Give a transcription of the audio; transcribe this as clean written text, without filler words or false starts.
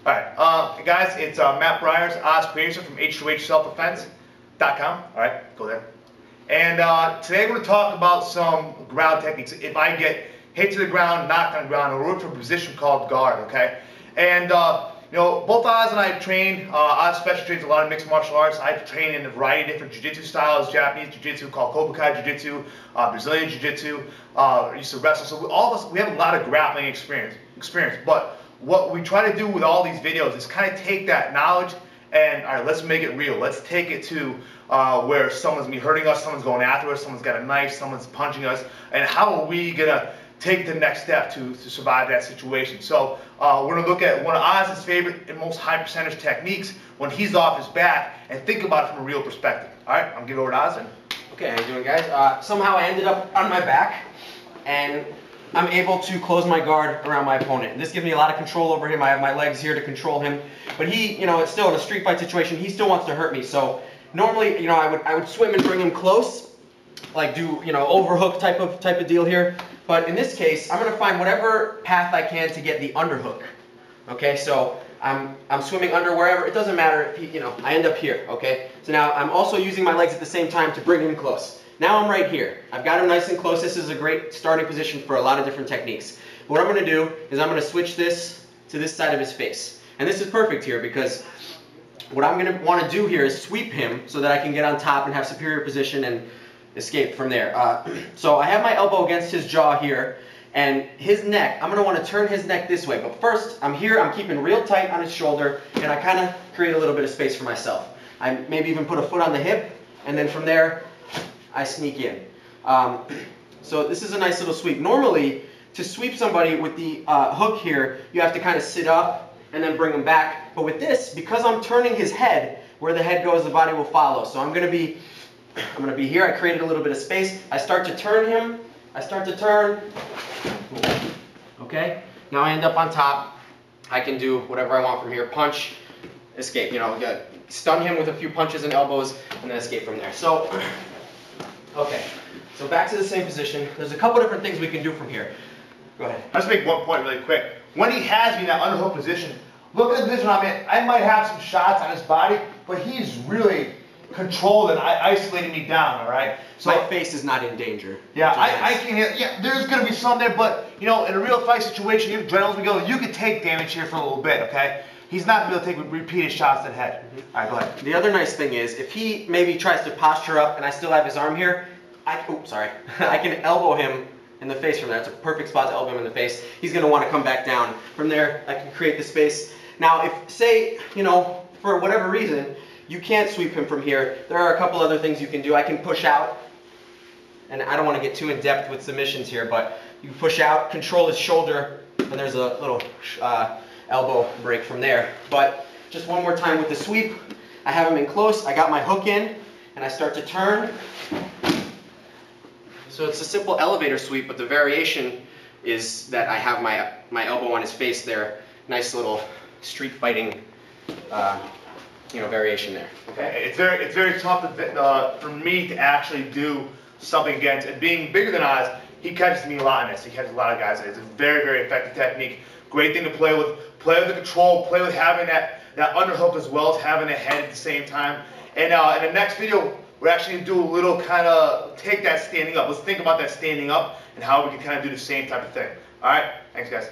Alright, guys, it's Matt Breyers, Oz Creation from H2HSelfDefense.com. Alright, go there. And today we're going to talk about some ground techniques. If I get hit to the ground, knocked on the ground, we're looking for a position called guard, okay? And, you know, both Oz and I have trained. Oz especially trains a lot of mixed martial arts. I've trained in a variety of different jiu-jitsu styles, Japanese jiu-jitsu called Kobukai jiu-jitsu, Brazilian jiu-jitsu, used to wrestle. So all of us, we have a lot of grappling experience. But what we try to do with all these videos is kind of take that knowledge and, all right, let's make it real. Let's take it to where someone's gonna be hurting us, someone's going after us, someone's got a knife, someone's punching us, and how are we gonna take the next step to survive that situation. So we're gonna look at one of Oz's favorite and most high percentage techniques when he's off his back and think about it from a real perspective. All right, I'm gonna give it over to Oz. Okay, how you doing, guys? Somehow I ended up on my back, and I'm able to close my guard around my opponent. This gives me a lot of control over him. I have my legs here to control him. But he, you know, it's still in a street fight situation. He still wants to hurt me. So normally, you know, I would swim and bring him close, like do, you know, overhook type of deal here. But in this case, I'm gonna find whatever path I can to get the underhook. Okay, so I'm swimming under wherever. It doesn't matter if he, you know, I end up here. Okay, so now I'm also using my legs at the same time to bring him close. Now I'm right here. I've got him nice and close. This is a great starting position for a lot of different techniques. What I'm going to do is I'm going to switch this to this side of his face. And this is perfect here because what I'm going to want to do here is sweep him so that I can get on top and have superior position and escape from there. So I have my elbow against his jaw here, and his neck, I'm going to want to turn his neck this way. But first, I'm here, I'm keeping real tight on his shoulder, and I kind of create a little bit of space for myself. I maybe even put a foot on the hip, and then from there, I sneak in. So this is a nice little sweep. Normally, to sweep somebody with the hook here, you have to kind of sit up and then bring them back. But with this, because I'm turning his head, where the head goes, the body will follow. So I'm gonna be here. I created a little bit of space. I start to turn him. I start to turn. Okay. Now I end up on top. I can do whatever I want from here. Punch, escape. You know, stun him with a few punches and elbows, and then escape from there. So. Okay, so back to the same position. There's a couple different things we can do from here. Go ahead. Let's make one point really quick. When he has me in that underhook position, look at the position I'm in. I might have some shots on his body, but he's really controlled and isolating me down, all right? So my face is not in danger. Yeah, I can hear, yeah, there's going to be some there, but, you know, in a real fight situation, even adrenaline's we go, you could take damage here for a little bit, okay? He's not going to be able to take repeated shots to the head. All right, go ahead. The other nice thing is, if he maybe tries to posture up and I still have his arm here, I can elbow him in the face from there. It's a perfect spot to elbow him in the face. He's going to want to come back down. From there, I can create the space. Now, if, say, you know, for whatever reason, you can't sweep him from here, there are a couple other things you can do. I can push out, and I don't want to get too in-depth with submissions here, but you push out, control his shoulder, and there's a little elbow break from there. But just one more time with the sweep, I have him in close, I got my hook in, and I start to turn. So it's a simple elevator sweep, but the variation is that I have my elbow on his face there. Nice little street fighting you know, variation there. Okay, it's very tough for me to actually do something against. And being bigger than Oz, he catches me a lot in this. He catches a lot of guys in it. It's a very, very effective technique. Great thing to play with. Play with the control. Play with having that underhook as well as having a head at the same time. And in the next video, we're actually going to do a little kind of take that standing up. Let's think about that standing up and how we can kind of do the same type of thing. All right? Thanks, guys.